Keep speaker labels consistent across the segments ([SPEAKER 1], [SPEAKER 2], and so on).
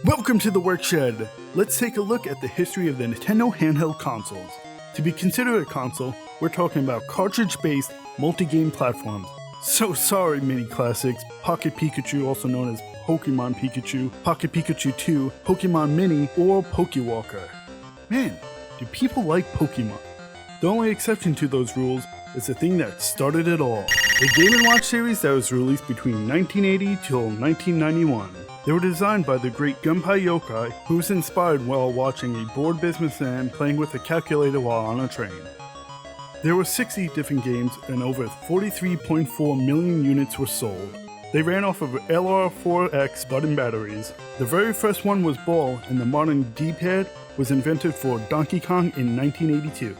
[SPEAKER 1] Welcome to the Workshed! Let's take a look at the history of the Nintendo handheld consoles. To be considered a console, we're talking about cartridge-based, multi-game platforms. So sorry, mini classics, Pocket Pikachu, also known as Pokemon Pikachu, Pocket Pikachu 2, Pokemon Mini, or Pokewalker. Man, do people like Pokemon? The only exception to those rules is the thing that started it all. The Game & Watch series that was released between 1980 till 1991. They were designed by the great Gunpei Yokoi, who was inspired while watching a bored businessman playing with a calculator while on a train. There were 60 different games and over 43.4 million units were sold. They ran off of LR4X button batteries. The very first one was Ball, and the modern D-pad was invented for Donkey Kong in 1982.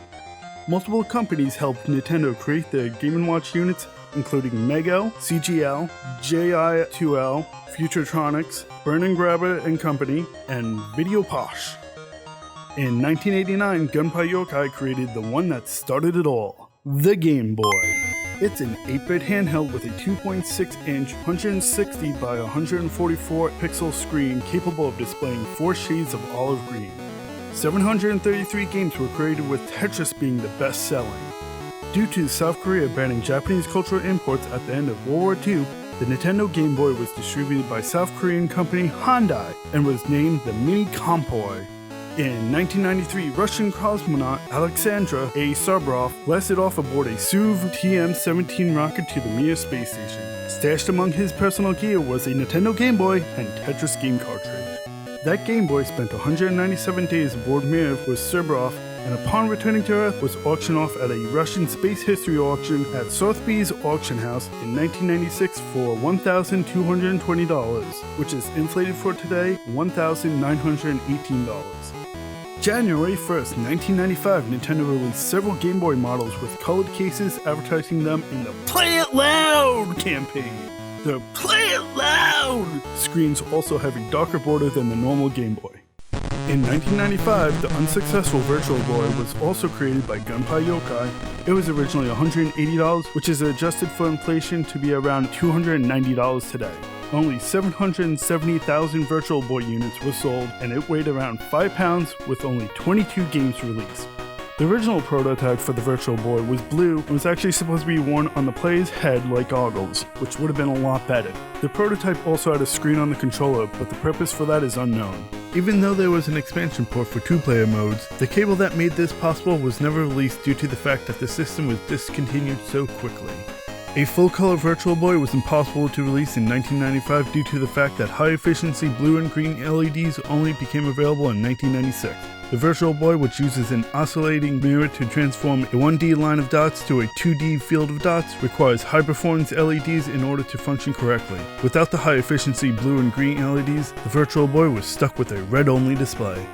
[SPEAKER 1] Multiple companies helped Nintendo create the Game & Watch units, including Mego, CGL, JI2L, Futuretronics, Burn & Grabber and Company, and Video Posh. In 1989, Gunpei Yokoi created the one that started it all, the Game Boy. It's an 8-bit handheld with a 2.6-inch, 160 by 144 pixel screen capable of displaying 4 shades of olive green. 733 games were created, with Tetris being the best-selling. Due to South Korea banning Japanese cultural imports at the end of World War II, the Nintendo Game Boy was distributed by South Korean company Hyundai and was named the Mini Kompoy. In 1993, Russian cosmonaut Alexandra A. Sabrov blasted off aboard a SUV TM-17 rocket to the Mir space station. Stashed among his personal gear was a Nintendo Game Boy and Tetris game cartridge. That Game Boy spent 197 days aboard Mir with Sabrov, and upon returning to Earth was auctioned off at a Russian space history auction at Sotheby's Auction House in 1996 for $1,220, which is inflated for today $1,918. January 1st, 1995, Nintendo released several Game Boy models with colored cases advertising them in the Play It Loud campaign. The Play It Loud screens also have a darker border than the normal Game Boy. In 1995, the unsuccessful Virtual Boy was also created by Gunpei Yokoi. It was originally $180, which is adjusted for inflation to be around $290 today. Only 770,000 Virtual Boy units were sold, and it weighed around 5 pounds with only 22 games released. The original prototype for the Virtual Boy was blue and was actually supposed to be worn on the player's head like goggles, which would have been a lot better. The prototype also had a screen on the controller, but the purpose for that is unknown. Even though there was an expansion port for 2-player modes, the cable that made this possible was never released due to the fact that the system was discontinued so quickly. A full-color Virtual Boy was impossible to release in 1995 due to the fact that high-efficiency blue and green LEDs only became available in 1996. The Virtual Boy, which uses an oscillating mirror to transform a 1D line of dots to a 2D field of dots, requires high-performance LEDs in order to function correctly. Without the high-efficiency blue and green LEDs, the Virtual Boy was stuck with a red-only display.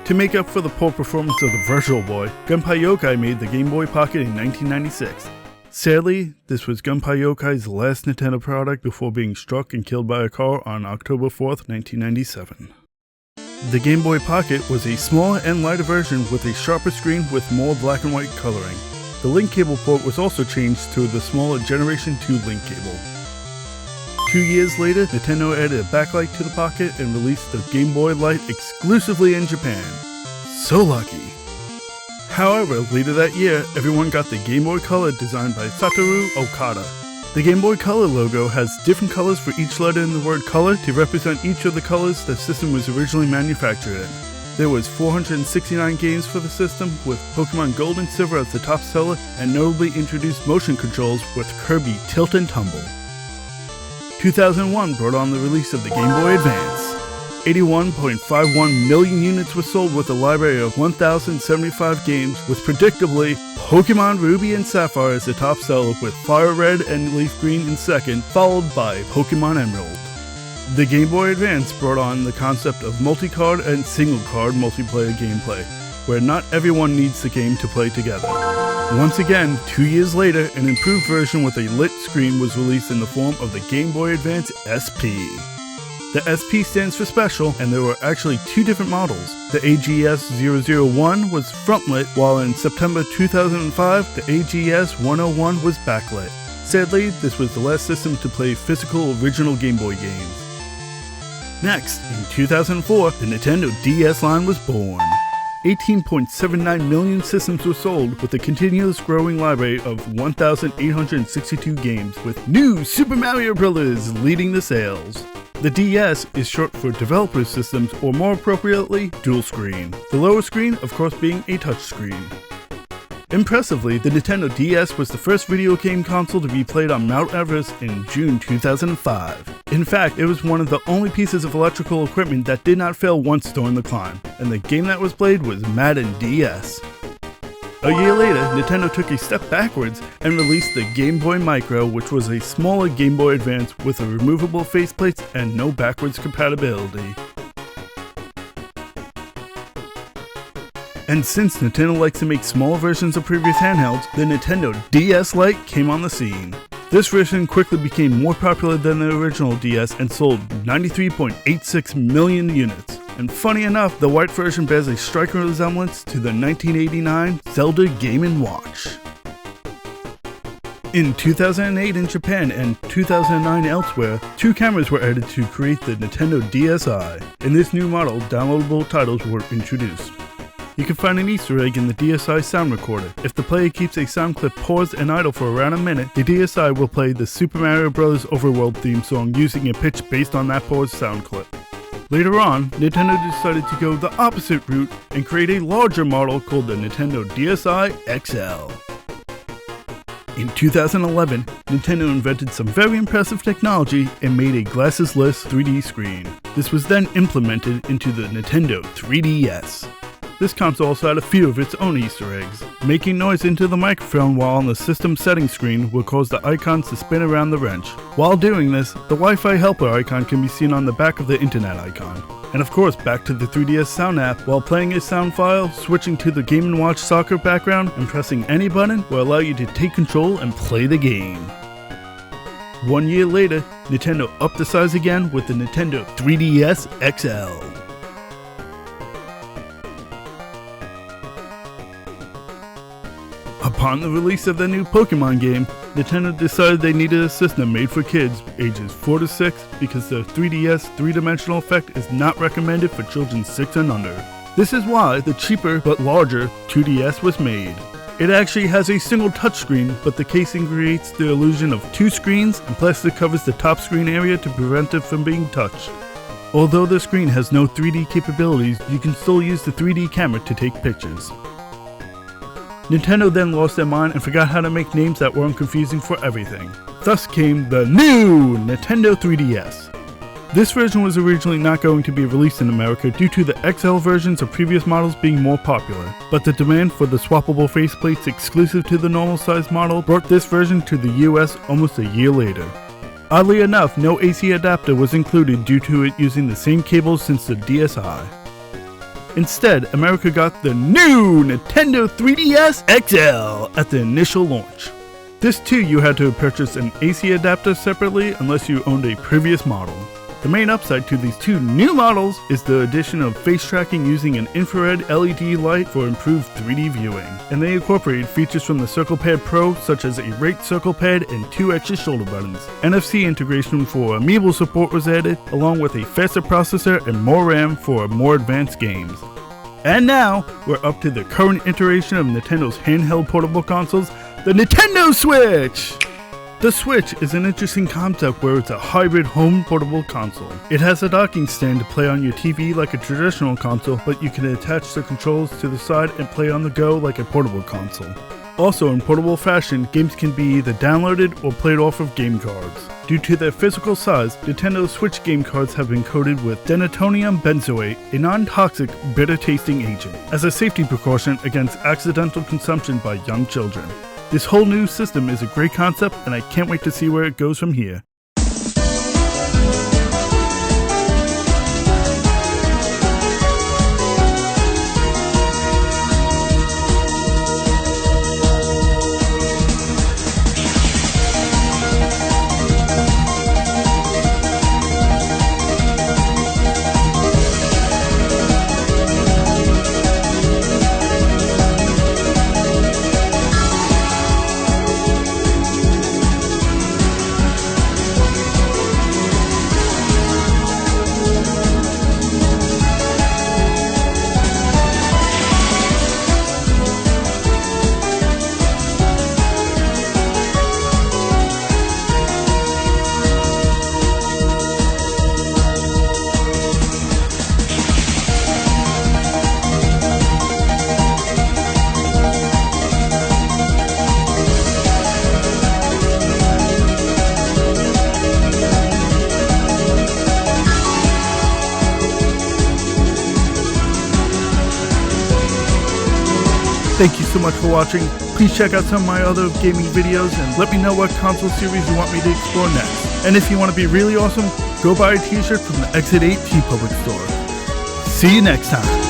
[SPEAKER 1] To make up for the poor performance of the Virtual Boy, Gunpei Yokoi made the Game Boy Pocket in 1996. Sadly, this was Gunpei Yokoi's last Nintendo product before being struck and killed by a car on October 4th, 1997. The Game Boy Pocket was a smaller and lighter version with a sharper screen with more black and white coloring. The link cable port was also changed to the smaller Generation 2 link cable. 2 years later, Nintendo added a backlight to the Pocket and released the Game Boy Light exclusively in Japan. So lucky! However, later that year, everyone got the Game Boy Color designed by Satoru Okada. The Game Boy Color logo has different colors for each letter in the word color to represent each of the colors the system was originally manufactured in. There was 469 games for the system, with Pokemon Gold and Silver as the top seller, and notably introduced motion controls with Kirby Tilt and Tumble. 2001 brought on the release of the Game Boy Advance. 81.51 million units were sold with a library of 1,075 games, with predictably Pokemon Ruby and Sapphire as the top seller, with Fire Red and Leaf Green in second, followed by Pokemon Emerald. The Game Boy Advance brought on the concept of multi-card and single-card multiplayer gameplay, where not everyone needs the game to play together. Once again, 2 years later, an improved version with a lit screen was released in the form of the Game Boy Advance SP. The SP stands for Special, and there were actually 2 different models. The AGS-001 was front-lit, while in September 2005, the AGS-101 was backlit. Sadly, this was the last system to play physical original Game Boy games. Next, in 2004, the Nintendo DS line was born. 18.79 million systems were sold with a continuous growing library of 1,862 games, with new Super Mario Bros. Leading the sales. The DS is short for Developer Systems, or more appropriately, dual screen. The lower screen, of course, being a touchscreen. Impressively, the Nintendo DS was the first video game console to be played on Mount Everest in June 2005. In fact, it was one of the only pieces of electrical equipment that did not fail once during the climb, and the game that was played was Madden DS. A year later, Nintendo took a step backwards and released the Game Boy Micro, which was a smaller Game Boy Advance with a removable faceplates and no backwards compatibility. And since Nintendo likes to make smaller versions of previous handhelds, the Nintendo DS Lite came on the scene. This version quickly became more popular than the original DS and sold 93.86 million units. And funny enough, the white version bears a striking resemblance to the 1989 Zelda Game & Watch. In 2008 in Japan and 2009 elsewhere, 2 cameras were added to create the Nintendo DSi. In this new model, downloadable titles were introduced. You can find an Easter egg in the DSi sound recorder. If the player keeps a sound clip paused and idle for around a minute, the DSi will play the Super Mario Bros. Overworld theme song using a pitch based on that paused sound clip. Later on, Nintendo decided to go the opposite route and create a larger model called the Nintendo DSi XL. In 2011, Nintendo invented some very impressive technology and made a glasses-less 3D screen. This was then implemented into the Nintendo 3DS. This console also had a few of its own Easter eggs. Making noise into the microphone while on the system settings screen will cause the icons to spin around the wrench. While doing this, the Wi-Fi helper icon can be seen on the back of the internet icon. And of course, back to the 3DS sound app, while playing a sound file, switching to the Game & Watch soccer background and pressing any button will allow you to take control and play the game. 1 year later, Nintendo upped the size again with the Nintendo 3DS XL. Upon the release of the new Pokemon game, Nintendo decided they needed a system made for kids ages 4 to 6 because the 3DS 3-dimensional effect is not recommended for children 6 and under. This is why the cheaper but larger 2DS was made. It actually has a single touchscreen, but the casing creates the illusion of 2 screens and plastic covers the top screen area to prevent it from being touched. Although the screen has no 3D capabilities, you can still use the 3D camera to take pictures. Nintendo then lost their mind and forgot how to make names that weren't confusing for everything. Thus came the new Nintendo 3DS. This version was originally not going to be released in America due to the XL versions of previous models being more popular, but the demand for the swappable faceplates exclusive to the normal size model brought this version to the US almost a year later. Oddly enough, no AC adapter was included due to it using the same cables since the DSi. Instead, America got the new Nintendo 3DS XL at the initial launch. This too, you had to purchase an AC adapter separately unless you owned a previous model. The main upside to these 2 new models is the addition of face tracking using an infrared LED light for improved 3D viewing, and they incorporated features from the Circle Pad Pro such as a right circle pad and 2 extra shoulder buttons. NFC integration for amiibo support was added, along with a faster processor and more RAM for more advanced games. And now, we're up to the current iteration of Nintendo's handheld portable consoles, the Nintendo Switch! The Switch is an interesting concept where it's a hybrid home portable console. It has a docking stand to play on your TV like a traditional console, but you can attach the controls to the side and play on the go like a portable console. Also, in portable fashion, games can be either downloaded or played off of game cards. Due to their physical size, Nintendo Switch game cards have been coated with denatonium benzoate, a non-toxic, bitter-tasting agent, as a safety precaution against accidental consumption by young children. This whole new system is a great concept, and I can't wait to see where it goes from here. Thank you so much for watching. Please check out some of my other gaming videos and let me know what console series you want me to explore next. And if you want to be really awesome, go buy a t-shirt from the Exit 8 TeePublic store. See you next time.